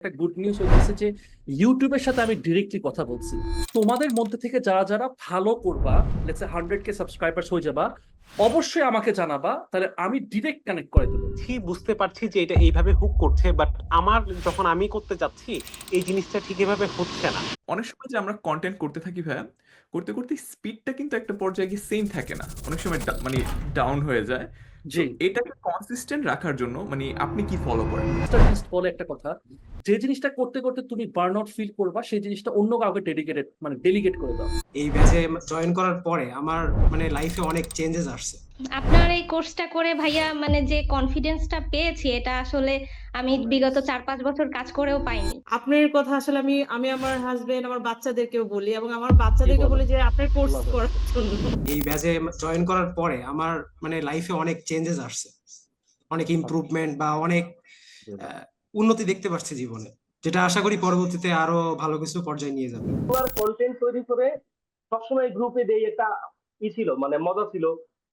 একটা good news হইতেছে যে ইউটিউবের সাথে আমি ডিরেক্টলি কথা বলছি। তোমাদের মধ্যে থেকে যারা যারা ভালো করবা, লেটস সে 100K সাবস্ক্রাইবার্স হয়ে যাবা, অবশ্যই আমাকে জানাবা, তাহলে আমি ডিরেক্ট কানেক্ট করে দেবো। বুঝতে পারছি যে এটা এইভাবে হুক করছে, বাট আমার যখন আমি করতে যাচ্ছি এই জিনিসটা ঠিক এভাবে হচ্ছে না। অনেক সময় যে আমরা কন্টেন্ট করতে থাকি ভাইয়া, করতে করতে স্পিডটা কিন্তু একটা পর্যায়ে গিয়ে সেম থাকে না, অনেক সময় মানে ডাউন হয়ে যায়। তো জি, এটাকে কনসিস্টেন্ট রাখার জন্য মানে আপনি কি ফলো করেন? মিস্টার বিস্ট বলে একটা কথা, যে জিনিসটা করতে করতে তুমি বার্ন আউট ফিল করবা, সেই জিনিসটা অন্য কাউকে ডেডিকেটেড মানে ডেলিগেট করে দাও। এই ব্যাচে জয়েন করার পরে আমার লাইফে অনেক চেঞ্জেস আসছে। আপনার এই কোর্সটা করে ভাইয়া যে কনফিডেন্সটা পেয়েছি, এটা আসলে আমি বিগত 4-5 বছর কাজ করেও পাইনি। আপনার কথা আসলে আমি আমি আমার হাজবেন্ড, আমার বাচ্চাদেরকেও বলি এবং আমার কি বাচ্চাদেরকে বলেন? বলি যে আপনার কোর্স Love it. করার জন্য। এই ব্যাচে জয়েন করার পরে আমার লাইফে অনেক চেঞ্জেস আসছে, অনেক ইমপ্রুভমেন্ট বা অনেক উন্নতি দেখতে পাচ্ছি জীবনে, যেটা আশা করি পরবর্তীতে আরো ভালো কিছু পর্যায়ে নিয়ে যাবে। কন্টেন্ট তৈরি করে সবসময় গ্রুপে দেই, একটা ছিল মানে মজা ছিল।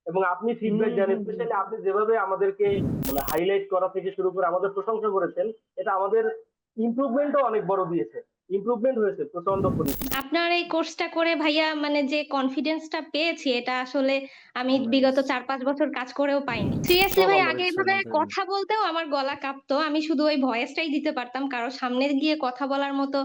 এবং আপনি ফিডব্যাক দেন, স্পেশালি আপনি যেভাবে আমাদেরকে মানে হাইলাইট করা থেকে শুরু করে আমাদের প্রশংসা করেছেন, এটা আমাদের ইমপ্রুভমেন্টও অনেক বড় দিয়েছে। ইমপ্রুভমেন্ট হয়েছে প্রচন্ড পরিমাণে। আপনার এই কোর্সটা করে ভাইয়া যে কনফিডেন্সটা পেয়েছি, এটা আসলে আমি বিগত 4-5 বছর কাজ করেও পাইনি। সিরিয়াসলি সব ভাই, আল্লাহর আগে ইচ্ছা এভাবে আলহামদুলিল্লাহ। কথা বলতেও আমার গলা কাঁপতো, আমি শুধু ওই ভয়েসটাই দিতে পারতাম, কারো সামনে গিয়ে কথা বলার মতো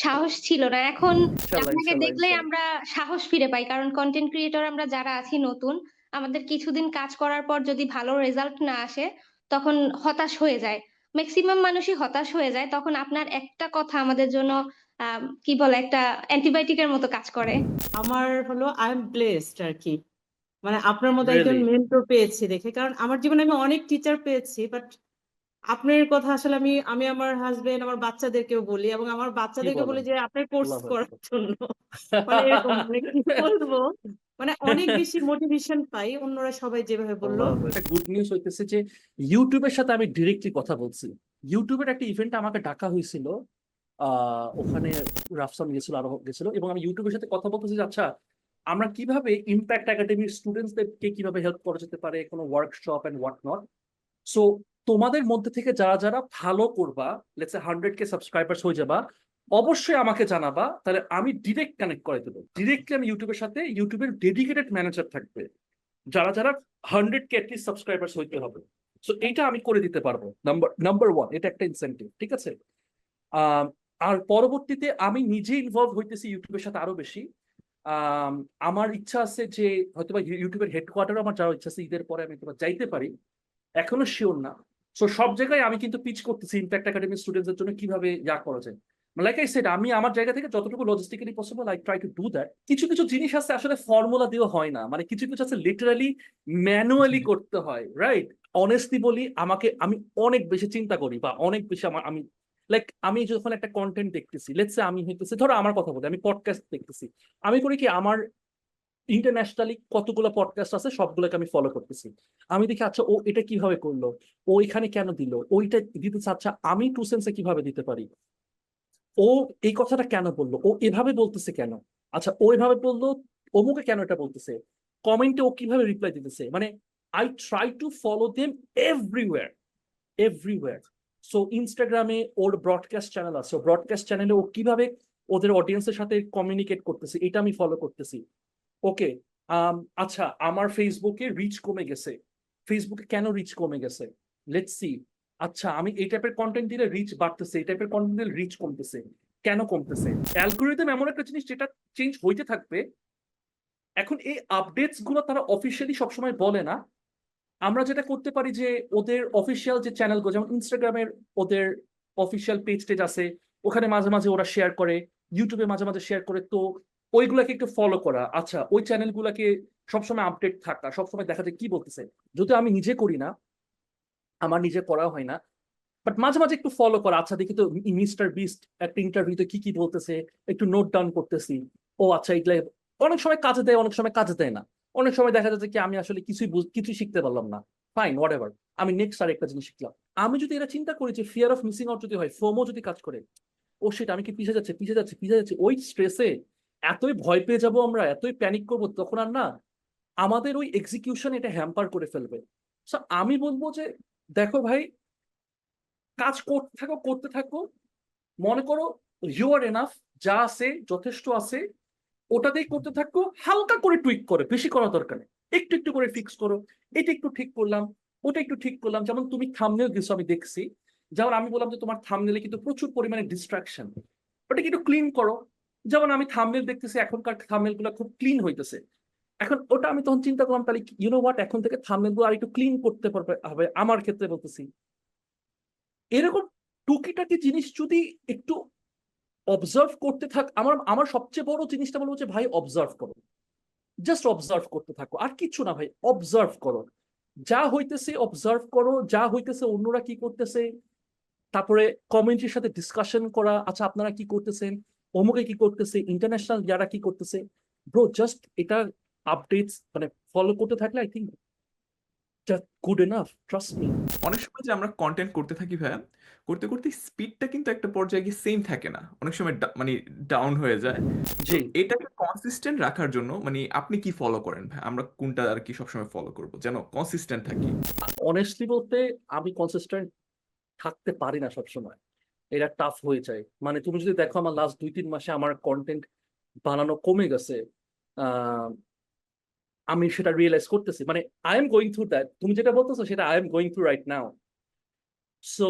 সাহস ছিল না। এখন ইনশাল্লাহ, আপনাকে ইনশাল্লাহ, দেখলেই ইনশাল্লাহ। আমরা সাহস ফিরে পাই, কারণ কন্টেন্ট ক্রিয়েটর আমরা যারা আছি নতুন, আমাদের কিছুদিন কাজ করার পর যদি ভালো রেজাল্ট না আসে, তখন হতাশ হয়ে যায়। ম্যাক্সিমাম মানুষই হতাশ হয়ে যায়। তখন আপনার একটা কথা আমাদের জন্য কি বলে, একটা অ্যান্টিবায়োটিকের মতো কাজ করে। আমার হলো আই এম ব্লেসড আর কি, আপনার মতো একজন রিয়েলি মেন্টর পেয়েছি দেখে। কারণ আমার জীবনে আমি অনেক টিচার পেয়েছি, বাট আপনার কথা আসলে আমি আমি আমার হাজবেন্ড, আমার বাচ্চাদেরকেও বলি এবং আমার কি বাচ্চাদেরকে বলি বলেন? যে আপনার কোর্স লাভ করার জন্য। এরকম কি বলবো, অনেক বেশি মোটিভেশন পাই অন্যরা সবাই যেভাবে বললো। একটা গুড নিউজ হইতেছে যে ইউটিউবের সাথে আমি ডিরেক্টলি কথা বলছি। ইউটিউবের একটা ইভেন্টে আমাকে ডাকা হয়েছিল, ওখানে রাফসান গেছিল, আরো গেছিল, এবং আমি ইউটিউবের সাথে কথা বলতেছি যে আচ্ছা, আমরা কিভাবে ইম্প্যাক্ট একাডেমির স্টুডেন্টসদেরকে কিভাবে হেল্প করা যেতে পারে, কোনো workshop and what not. So তোমাদের মধ্যে থেকে যারা যারা ভালো করবা, লেটস সে 100K সাবস্ক্রাইবার্স হয়ে যাবা, অবশ্যই আমাকে জানাবা, তাহলে আমি ডিরেক্ট কানেক্ট করে দেবো। ডিরেক্টলি আমি ইউটিউবের সাথে, ইউটিউবের ডেডিকেটেড ম্যানেজার থাকবে, যারা যারা 100K অ্যাটলিস্ট সাবস্ক্রাইবার্স হইতে হবে। সো এইটা আমি করে দিতে পারবো। নাম্বার নাম্বার ওয়ান, এটা একটা ইনসেন্টিভ, ঠিক আছে? আহ, আর পরবর্তীতে আমি নিজে ইনভলভ হইতেছি ইউটিউবের সাথে আরো বেশি। আহ, আমার ইচ্ছা আছে যে হয়তোবা ইউটিউবের হেডকোয়ার্টারও আমার যাওয়ার ইচ্ছা আছে, ঈদের পরে আমি হয়তোবা যাইতে পারি, এখনো শিওর না। সো সব জায়গায় আমি কিন্তু পিচ করতেছি ইম্প্যাক্ট একাডেমি স্টুডেন্টদের জন্য কিভাবে করা যায়। লাইক আই সেড, আমি আমার জায়গা থেকে যতটুকু logistically possible I try to do that. কিছু কিছু জিনিস আছে আসলে ফর্মুলা দেওয়া হয় না, মানে কিছু কিছু আছে লিটারালি ম্যানুয়ালি করতে হয়, রাইট? অনেস্টলি বলি, আমি অনেক বেশি চিন্তা করি, বা অনেক বেশি আমি লাইক, আমি যখন একটা কন্টেন্ট দেখতেছি, লেটস সে আমি হইতেছে, ধরো আমার কথা বলি, আমি পডকাস্ট দেখতেছি, আমি করি কি, আমার ইন্টারন্যাশনালি কতগুলো পডকাস্ট আছে সবগুলোকে আমি ফলো করতেছি। আমি দেখি আচ্ছা, ও এটা কিভাবে করলো, ও এখানে কেন দিল, ওইটা দিতেছে, আচ্ছা আমি টু সেন্সে কিভাবে দিতে পারি, ও এই কথাটা কেন বললো, ও এভাবে বলতেছে কেন, আচ্ছা ও এভাবে বললো, অমুকে কেন এটা বলতেছে, কমেন্টে ও কিভাবে রিপ্লাই দিতেছে, মানে I try to follow them everywhere, everywhere. So ইনস্টাগ্রামে ওর ব্রডকাস্ট চ্যানেল আছে, ব্রডকাস্ট চ্যানেলে ও কিভাবে ওদের অডিয়েন্সের সাথে কমিউনিকেট করতেছে, এটা আমি ফলো করতেছি। ওকে, আচ্ছা আমার ফেসবুকে রিচ কমে গেছে, ফেসবুকে কেন রিচ কমে গেছে, লেটস সি। আচ্ছা আমি এই টাইপের কন্টেন্ট দিলে রিচ বাড়তেছে, এই টাইপের কন্টেন্ট দিলে রিচ কমতেছে, কেন কমতেছে? অ্যালগোরিদম এমন একটা জিনিস যেটা চেঞ্জ হইতে থাকবে। এখন এই আপডেটস গুলো তারা অফিসিয়ালি সবসময় বলে না। আমরা যেটা করতে পারি যে ওদের অফিসিয়াল যে চ্যানেলগুলো, যেমন ইনস্টাগ্রামের ওদের অফিসিয়াল পেজ টেজ আছে, ওখানে মাঝে মাঝে ওরা শেয়ার করে, ইউটিউবে মাঝে মাঝে শেয়ার করে, তো ওইগুলাকে একটু ফলো করা, আচ্ছা ওই চ্যানেলগুলোকে সবসময় আপডেট থাকা, সবসময় দেখা যায় কি বলতেছে। যদি আমি নিজে করি না, আমার নিজে করা হয় না, বাট মাঝে মাঝে একটু ফলো করা, আচ্ছা দেখি তো মিস্টার বিস্ট একটা ইন্টারভিউতে কি কি বলতেছে, একটু নোট ডাউন করতেছি। ও আচ্ছা, এগুলা অনেক সময় কাজে দেয়, অনেক সময় কাজে দেয় না। অনেক সময় দেখা যাচ্ছে কি আমি আসলে কিছুই শিখতে পারলাম না, ফাইন হোয়াট এভার, আমি নেক্সট আর একটা জিনিস শিখলাম। আমি যদি এটা চিন্তা করি যে ফিয়ার অফ মিসিং আউট যদি হয়, ফোমো যদি কাজ করে, ও সেটা আমি কি পিছিয়ে যাচ্ছে, পিছিয়ে যাচ্ছে, পিছিয়ে যাচ্ছে, ওই স্ট্রেসে এতই ভয় পেয়ে যাব, আমরা এতই প্যানিক করবো, তখন আর না আমাদের ওই এক্সিকিউশন এটা হ্যাম্পার করে ফেলবে। So, আমি বলবো যে দেখো ভাই, কাজ করতে থাকো, করতে থাকো, মনে করো ইউ আর এনাফ, যা আছে যথেষ্ট আছে, ওটাতেই করতে থাকো, হালকা করে টুইক করে, বেশি করা দরকার নেই, একটু একটু করে ফিক্স করো, এটা একটু ঠিক করলাম, ওটা একটু ঠিক করলাম। যেমন তুমি থাম্বনেল দিছো, আমি দেখছি, যেমন আমি বললাম যে তোমার থাম্বনেলে কিন্তু প্রচুর পরিমাণে ডিস্ট্রাকশন, ওটাকে একটু ক্লিন করো। যেমন আমি থাম্বনেল দেখতেছি, এখনকার থাম্বনেল গুলো খুব ক্লিন হইতেছে, এখন ওটা আমি তখন চিন্তা করলাম, তাহলে ইউ নো হোয়াট, এখন থেকে থাম্বনেল গুলো আর একটু ক্লিন করতে পারবে হবে, আমার ক্ষেত্রে বলতেছি। এরকম টুকিটাকি জিনিস যদি একটু অবজার্ভ করতে থাক, আমার আমার সবচেয়ে বড় জিনিসটা বলবো যে ভাই অবজার্ভ করো, জাস্ট অবজার্ভ করতে থাকো, আর কিছু না ভাই, অবজার্ভ করো, যা হইতেছে অবজার্ভ করো, যা হইতেছে অন্যরা কি করতেছে, তারপরে কমিউনিটির সাথে ডিসকাশন করা, আচ্ছা আপনারা কি করতেছেন, অমুকে কি করতেছে, ইন্টারন্যাশনাল যারা কি করতেছে, ব্রো জাস্ট এটা আপডেটস মানে ফলো করতে থাকলে I think good enough, trust me. অনেক সময় যে আমরা কন্টেন্ট করতে থাকি ভাইয়া, করতে করতে স্পিডটা কিন্তু একটা পর্যায়ে গিয়ে সেম থাকে না, অনেক সময় মানে ডাউন হয়ে যায়। তো জি, এটাকে কনসিস্টেন্ট রাখার জন্য মানে আপনি কি ফলো করেন ভাই? আমরা কোনটা আর কি সবসময় ফলো করব যেন কনসিস্টেন্ট থাকি? অনেস্টলি বলতে আমি কনসিস্টেন্ট থাকতে পারি না সবসময়, এটা টাফ হয়ে যায়। মানে তুমি যদি দেখো আমার লাস্ট 2-3 মাসে আমার কন্টেন্ট বানানো কমে গেছে, আহ, আমি সেটা রিয়েলাইজ করতেছি, মানে I am going through that, তুমি যেটা বলতেছো সেটা I am going through right now. So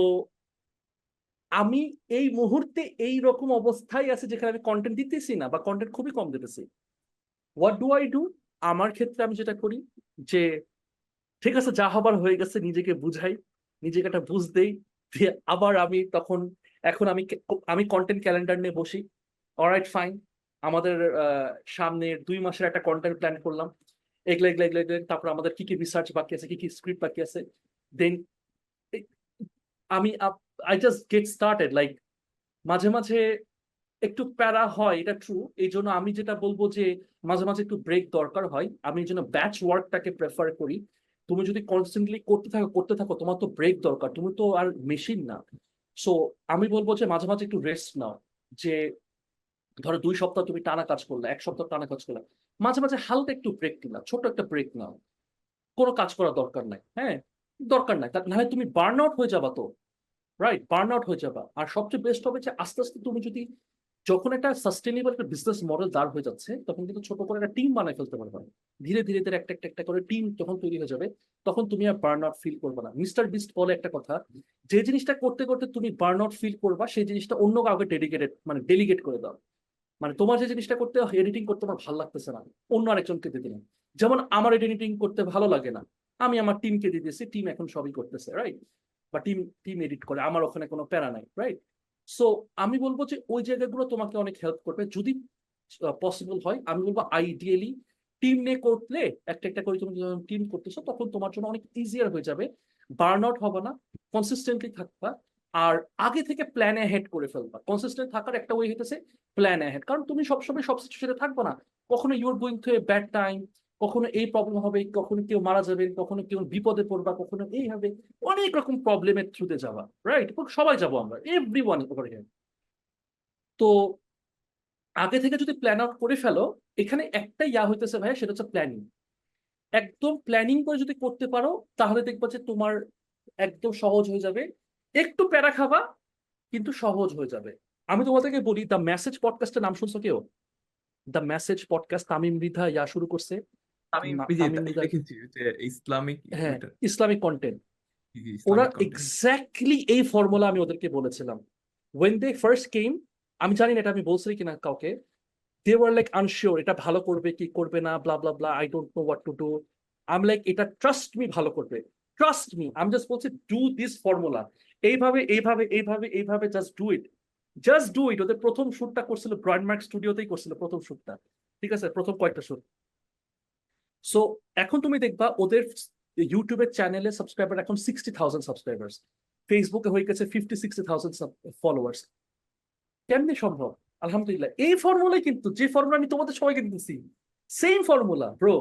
আমি এই মুহূর্তে এই রকম অবস্থায় আছে যেখানে আমি কন্টেন্ট দিতেছি না, বা কন্টেন্ট খুবই কম দিতেছি। What do I do? আমার ক্ষেত্রে আমি যেটা করি যে ঠিক আছে, যা হবার হয়ে গেছে, নিজেকে বুঝাই, নিজেকে একটা বুঝ দেই, দিয়ে আবার আমি তখন, এখন আমি কন্টেন্ট ক্যালেন্ডার নিয়ে বসি। অলরাইট ফাইন, আমাদের সামনের 2 মাসের একটা কন্টেন্ট প্ল্যান করলাম, এগুলো এগুলো এগুলো এগুলো, তারপর আমাদের কি কি রিসার্চ বাকি আছে, কি কি স্ক্রিপ্ট বাকি আছে, দেন আমি I just get started. Like মাঝে মাঝে একটু প্যারা হয়, এটা ট্রু, এই জন্য আমি যেটা বলবো যে মাঝে মাঝে একটু ব্রেক দরকার হয়, আমি এই জন্য ব্যাচ ওয়ার্কটাকে প্রেফার করি। তুমি যদি কনস্ট্যান্টলি করতে থাকো, তোমার তো ব্রেক দরকার, তুমি তো আর মেশিন না। সো আমি বলবো যে মাঝে মাঝে একটু রেস্ট নাও, যে ধরো 2 সপ্তাহ তুমি টানা কাজ করলে, 1 সপ্তাহ টানা কাজ করলে, মাঝে মাঝে হালকা একটু ব্রেক নিলা, ছোট একটা ব্রেক নাও, কোনো কাজ করার দরকার নাই, হ্যাঁ দরকার নাই, নাহলে তুমি বার্ন আউট হয়ে যাবা তো, রাইট, বার্ন আউট হয়ে যাবা। আর সবচেয়ে বেস্ট হবে যে আস্তে আস্তে তুমি যদি, যখন একটা সাস্টেনেবল একটা বিজনেস মডেল দাঁড় হয়ে যাচ্ছে, তখন কিন্তু ছোট করে একটা টিম বানায় ফেলতে পারবে, ধীরে ধীরে ধীরে একটা একটা একটা করে টিম যখন তৈরি হয়ে যাবে, তখন তুমি আর বার্ন আউট ফিল করবে না। মিস্টার বিস্ট বলে একটা কথা, যে জিনিসটা করতে করতে তুমি বার্ন আউট ফিল করবা, সেই জিনিসটা অন্য কাউকে ডেডিকেটেড মানে ডেলিগেট করে দাও। মানে তোমার যে জিনিসটা করতে এডিটিং করতে আমার ভালো লাগতেছে না, অন্য আরেকজনকে দিয়ে দিলাম। যেমন আমার এডিটিং করতে ভালো লাগে না, আমি আমার টিমকে দিয়ে দিয়েছি, টিম এখন সবই করতেছে, রাইট, বা টিম টিম এডিট করে, আমার ওখানে কোনো প্যারা নাই, রাইট। সো আমি বলবো যে ওই জায়গাগুলো তোমাকে অনেক হেল্প করবে, যদি পসিবল হয়। আমি বলবো আইডিয়ালি টিম নিয়ে করলে, একটা একটা করে তুমি যখন টিম করতেছো, তখন তোমার জন্য অনেক ইজিয়ার হয়ে যাবে, বার্ন আউট হবে না, কনসিস্টেন্টলি থাকবা। আর আগে থেকে প্ল্যান হেড করে ফেলবা। কনসিস্টেন্ট থাকার একটা ওয়ে হইতেছে প্ল্যান হেড, কারণ তুমি সবসময় সব সিচুয়েশনে থাকবে না, কখনো your going through a bad time, কখনো এই প্রবলেম হবে, কখনো কেউ মারা যাবে, কখনো কেউ বিপদে পড়বা, কখনো এই হবে, অনেক রকম প্রবলেমের থ্রুতে যাবা, রাইট, সবাই যাবো আমরা, এভরি ওয়ান ওভার হিয়ার। তো আগে থেকে যদি প্ল্যান আউট করে ফেলো, এখানে একটা ইয়া হইতেছে ভাই, সেটা হচ্ছে প্ল্যানিং। একদম প্ল্যানিং করে যদি করতে পারো, তাহলে দেখবা যে তোমার একদম সহজ হয়ে যাবে, একটু প্যারা খাবা কিন্তু সহজ হয়ে যাবে। আমি তোমাদেরকে বলি, দ্য মেসেজ পডকাস্টের নাম শুনছো কেউ? The message podcast, Tamim Mridha ইয়া শুরু করছে, আমি তামিম মৃধা, দেখেছি যে ইসলামিক হ্যাঁ, ওইটা, ইসলামিক কন্টেন্ট। ওরা ইসলামিক কন্টেন্ট। এক্স্যাক্টলি এই ফর্মুলা আমি ওদেরকে বলেছিলাম when they first came। আমি জানি না এটা আমি বলছি কিনা কাউকে, they were like unsure, এটা ভালো করবে কি করবে না, blah blah blah, I don't know what to do। I'm like, এটা ট্রাস্ট মি ভালো করবে, ট্রাস্ট মি, আমি জাস্ট বলছি ডু দিস ফর্মুলা, এইভাবে এইভাবে এইভাবে এইভাবে, just do it, just do it. ওদের প্রথম শুটটা করছিল ব্রয়েনমার্ক স্টুডিওতেই করছিল, প্রথম শুটটা, ঠিক আছে, প্রথম কয়েকটা শুট। সো এখন তুমি দেখবা ওদের ইউটিউবের চ্যানেলে সাবস্ক্রাইবার এখন 60,000 সাবস্ক্রাইবার্স, ফেসবুকে হয়ে গেছে 50-60,000 ফলোয়ার্স। কেমনে সম্ভব? আলহামদুলিল্লাহ, এই ফর্মুলাই কিন্তু, যে ফর্মুলা আমি তোমাদের সবাইকে দিতেছি, সেম ফর্মুলা ব্রো।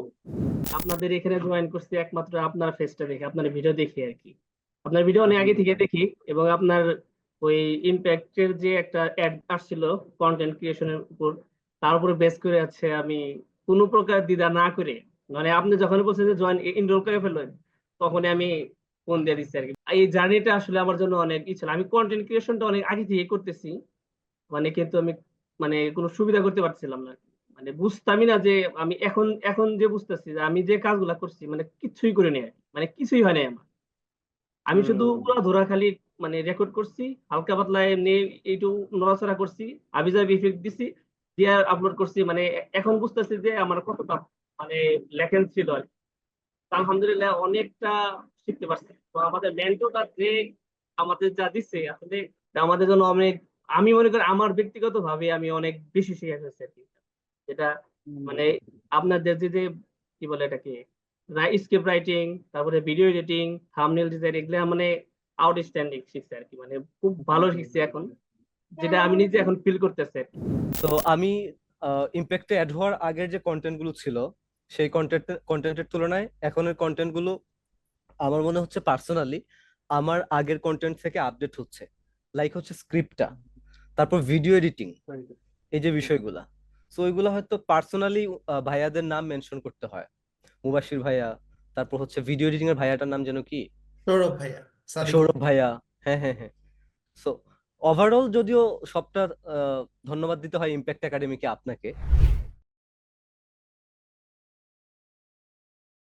আপনাদের এখানে জয়েন করছি একমাত্র আপনার ফেসটা দেখে, আপনার ভিডিও দেখি আর কি। আপনার ভিডিও অনেক আগে থেকে দেখি, এবং আপনার ওই ইমপ্যাক্টের যে একটা অ্যাড আসছিল কন্টেন্ট ক্রিয়েশনের উপর, তার উপরে বেস করে আছে আমি কোনো প্রকার দ্বিধা না করে, মানে আপনি যখন বলছেন যে জয়েন এনরোল করে ফেললেন, তখনই আমি ফোন দিয়ে দিচ্ছি আর কি। এই জার্নিটা আসলে আমার জন্য অনেক ই ছিল। আমি কন্টেন্ট ক্রিয়েশনটা অনেক আগে থেকে করতেছি, মানে কিন্তু আমি মানে কোনো সুবিধা করতে পারছিলাম না, মানে বুঝতামই না যে আমি এখন এখন যে বুঝতেছি যে আমি যে কাজগুলা করছি মানে কিছুই করে নেই, মানে কিছুই হয় নাই আমার। আমি শুধু উড়াধুরা খালি মানে রেকর্ড করছি, হালকা পাতলা এমনি একটু নড়াচড়া করছি, আবিজাবি ইফেক্ট দিছি, দিয়ে আপলোড করছি। মানে এখন বুঝতেছি যে আমার কতটা মানে লেখেন ছিল আর কি। তা আলহামদুলিল্লাহ অনেকটা শিখতে পারছি। তো আমাদের মেন্টরটা যে আমাদের যা দিচ্ছে আসলে আমাদের জন্য অনেক, আমি মনে করি আমার ব্যক্তিগত ভাবে আমি অনেক বেশি শিখে ফেলছি আর কি। যেটা মানে আপনাদের যে কি বলে এটাকে স্ক্রিপ্ট রাইটিং, তারপরে ভিডিও এডিটিং, থাম্বনেল ডিজাইন, এগুলা মানে আউটস্ট্যান্ডিং শিখছে আর কি, মানে খুব ভালো শিখছে এখন, যেটা আমি নিজে এখন ফিল করতেছি আর কি। তো আমি ইম্প্যাক্টে অ্যাড হওয়ার আগের যে কন্টেন্ট গুলো ছিল সেই কন্টেন্টের তুলনায় এখনের কন্টেন্ট গুলো আমার মনে হচ্ছে পার্সোনালি আমার আগের কন্টেন্ট থেকে আপডেট হচ্ছে। লাইক হচ্ছে স্ক্রিপ্টটা, তারপর ভিডিও এডিটিং, এই যে বিষয়গুলা, সো ওইগুলা হয়তো পার্সোনালি ভাইয়াদের নাম মেনশন করতে হয়, মুবাশির ভাইয়া, তারপর হচ্ছে ভিডিও এডিটিং এর ভাইয়াটার নাম যেন কি, সৌরভ ভাইয়া, সাদিক সৌরভ ভাইয়া। হ্যাঁ হ্যাঁ হ্যাঁ। সো ওভারঅল যদিও সবটা ধন্যবাদ দিতে হয় ইম্প্যাক্ট একাডেমিকে আপনাকে,